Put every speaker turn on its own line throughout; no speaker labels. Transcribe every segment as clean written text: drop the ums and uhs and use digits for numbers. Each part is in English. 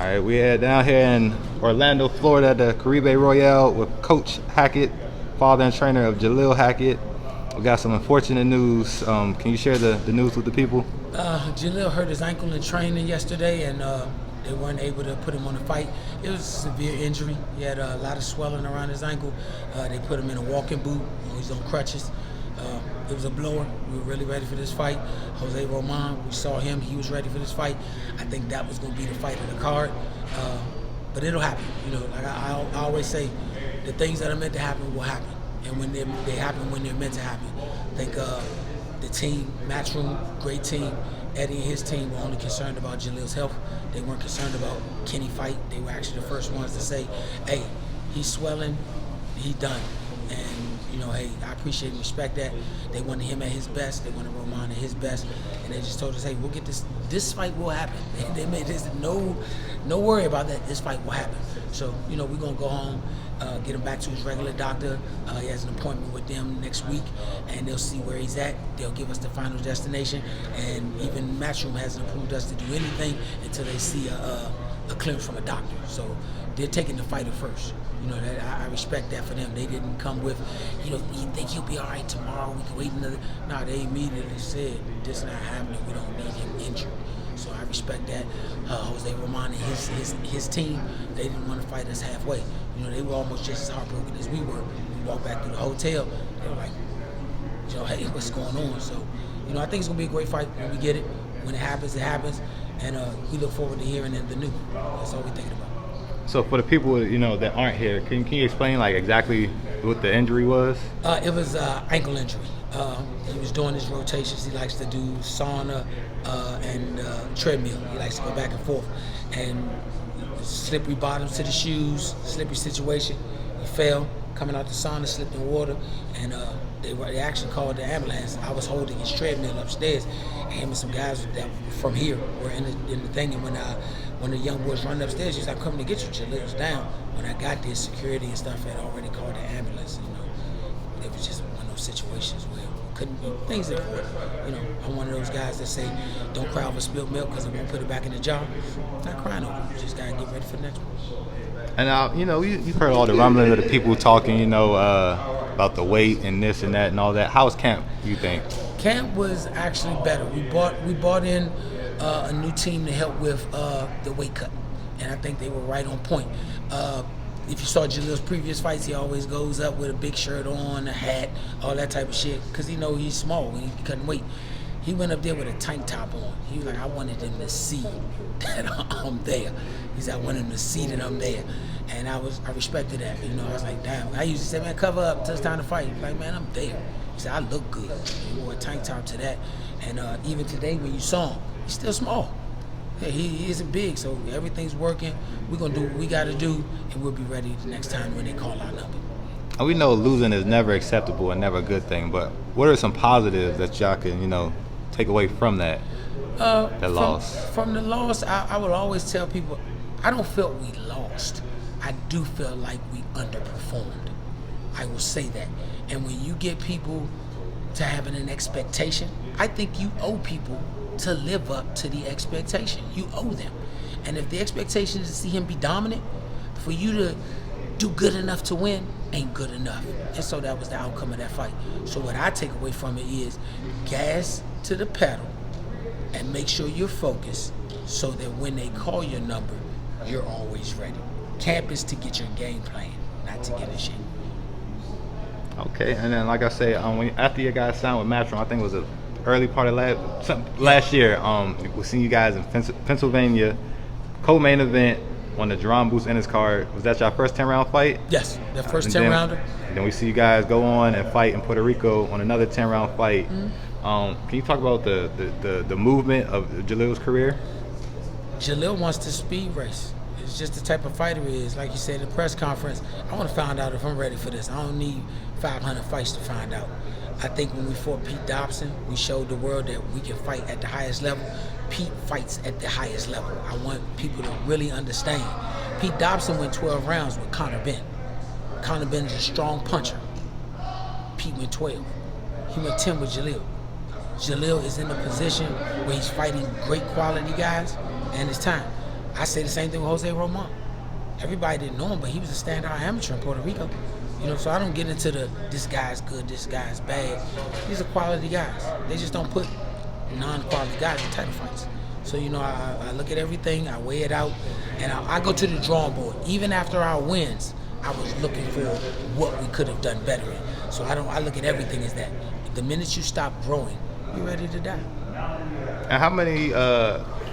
All right, we are down here in Orlando, Florida at the Caribe Royale with Coach Hackett, father and trainer of Jalil Hackett. We got some unfortunate news. Can you share the news with the people?
Jalil hurt his ankle in training yesterday, and they weren't able to put him on the fight. It was a severe injury. He had a lot of swelling around his ankle. They put him in a walking boot. He's on crutches. It was a blower. We were really ready for this fight. Jose Roman, we saw him. He was ready for this fight. I think that was going to be the fight of the card. But it'll happen. You know, like I always say, the things that are meant to happen will happen. And when they happen when they're meant to happen. I think the team, Matchroom, great team. Eddie and his team were only concerned about Jalil's health. They weren't concerned about can he fight. They were actually the first ones to say, hey, he's swelling, he's done. And, you know, hey, I appreciate and respect that. They wanted him at his best. They wanted Roman at his best. And they just told us, hey, we'll get this. This fight will happen. They made this no worry about that. This fight will happen. So, you know, we're going to go home, get him back to his regular doctor. He has an appointment with them next week, and they'll see where he's at. They'll give us the final destination. And even Matchroom hasn't approved us to do anything until they see a clearance from a doctor. So they're taking the fighter first. You know, that I respect that for them. They didn't come with, you know, you think he'll be all right tomorrow, we can wait another. No, they immediately said, this is not happening, we don't need him injured. So I respect that. Jose Roman and his team, they didn't want to fight us halfway. You know, they were almost just as heartbroken as we were. We walked back through the hotel, they were like, you know, hey, what's going on? So, you know, I think it's going to be a great fight when we get it. When it happens, it happens. And we look forward to hearing the news. That's all we're thinking about.
So for the people, you know, that aren't here, can you explain like exactly what the injury was?
It was ankle injury. He was doing his rotations. He likes to do sauna and treadmill. He likes to go back and forth. And slippery bottoms to the shoes, slippery situation. He fell, coming out the sauna, slipped in water, and they actually called the ambulance. I was holding his treadmill upstairs, and him and some guys that from here were in the thing. And when the young boys run upstairs, he's like, "I'm coming to get you." Jalil was down. When I got there, security and stuff had already called the ambulance. You know, it was just one of those situations where couldn't be things that, you know, I'm one of those guys that say, "Don't cry over spilled milk because it won't put it back in the jar." Not crying over it. You just gotta get ready for the next one.
And you know, you've heard all the rumbling of the people talking, you know, about the weight and this and that and all that. How was camp, you think?
Camp was actually better. We bought in a new team to help with the weight cut, and I think they were right on point. If you saw Jalil's previous fights, he always goes up with a big shirt on, a hat, all that type of shit, because he know he's small and he couldn't weight. He went up there with a tank top on. He was like, I wanted them to see that I'm there. He said, I wanted them to see that I'm there. And I respected that. You know, I was like, damn. I usually say, man, cover up till it's time to fight. He's like, man, I'm there. He said, I look good. He wore a tank top to that. And even today when you saw him, he's still small. Yeah, he isn't big, so everything's working. We're going to do what we got to do, and we'll be ready the next time when they call our number.
We know losing is never acceptable and never a good thing, but what are some positives that y'all can, you know, take away from that loss?
From the loss, I would always tell people, I don't feel we lost. I do feel like we underperformed. I will say that. And when you get people to having an expectation, I think you owe people to live up to the expectation. You owe them. And if the expectation is to see him be dominant, for you to do good enough to win ain't good enough. And so that was the outcome of that fight. So what I take away from it is gas to the pedal and make sure you're focused so that when they call your number, you're always ready. Camp is to get your game plan, not to get in shape.
Okay, and then like I say, after you guys signed with Matchroom, I think it was the early part of last year, we seen you guys in Pennsylvania, co-main event on the Jerome Boots in his card. Was that your first 10-round fight?
Yes, the first 10-rounder.
Then we see you guys go on and fight in Puerto Rico on another 10-round fight. Mm-hmm. Can you talk about the movement of Jalil's career?
Jalil wants to speed race. It's just the type of fighter he is. Like you said in the press conference, I want to find out if I'm ready for this. I don't need 500 fights to find out. I think when we fought Pete Dobson, we showed the world that we can fight at the highest level. Pete fights at the highest level. I want people to really understand. Pete Dobson went 12 rounds with Conor Benn. Conor Benn is a strong puncher. Pete went 12. He went 10 with Jalil. Jalil is in a position where he's fighting great quality guys, and it's time. I say the same thing with Jose Roman. Everybody didn't know him, but he was a standout amateur in Puerto Rico. So I don't get into this guy's good, this guy's bad. These are quality guys. They just don't put non-quality guys in title fights. So, I look at everything, I weigh it out, and I go to the drawing board. Even after our wins, I was looking for what we could have done better in. So I look at everything as that. The minute you stop growing, you're ready to die.
And how many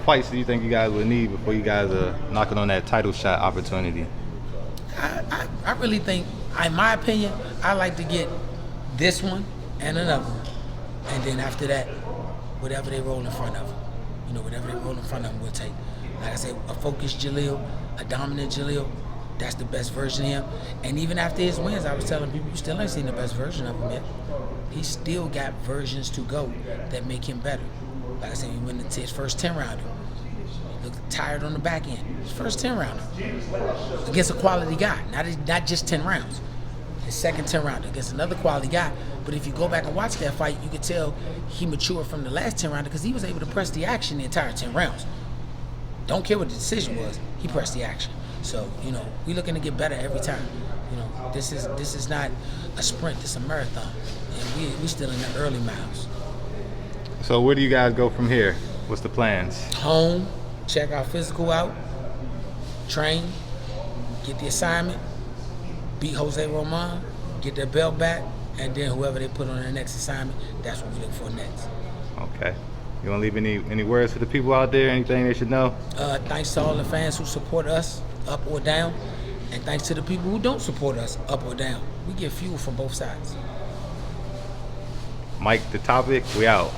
fights do you think you guys would need before you guys are knocking on that title shot opportunity?
I really think, in my opinion, I like to get this one and another one. And then after that, whatever they roll in front of them. Whatever they roll in front of them, we'll take. Like I said, a focused Jalil, a dominant Jalil, that's the best version of him. And even after his wins, I was telling people, you still ain't seen the best version of him yet. He still got versions to go that make him better. Like I said, he went into his first 10-rounder. He looked tired on the back end. His first 10-rounder against a quality guy, not just 10 rounds. His second 10-rounder against another quality guy. But if you go back and watch that fight, you could tell he matured from the last 10-rounder because he was able to press the action the entire 10 rounds. Don't care what the decision was, he pressed the action. So, we looking to get better every time. This is not a sprint, it's a marathon. And we still in the early miles.
So where do you guys go from here? What's the plans?
Home, check our physical out, train, get the assignment, beat Jose Roman, get their belt back, and then whoever they put on their next assignment, that's what we look for next.
Okay. You want to leave any words for the people out there? Anything they should know?
Thanks to all the fans who support us, up or down, and thanks to the people who don't support us, up or down. We get fuel from both sides.
Mike, the topic, we out.